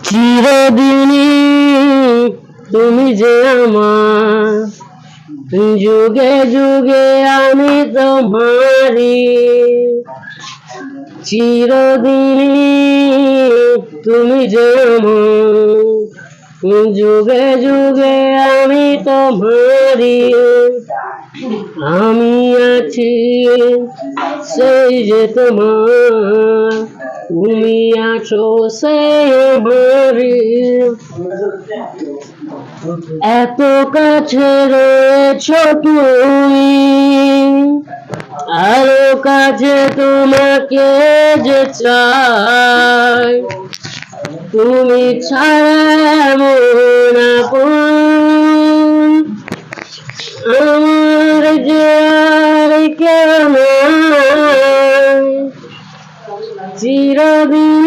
চিরদিনই তুমি যে আমার, যুগে যুগে আমি তোমারি। চিরদিনই তুমি যে আমার, যুগে যুগে আমি তোমারি। আমি আছি সেই যে তোমার, তুমি আছো সেই আমারি। এত কাছে রয়েছ তুমি, আরো কাছে তোমাকে যে চাই। তুমি ছাড়া এমন আপন আমার যে আর কেউ নাই। চিরদিন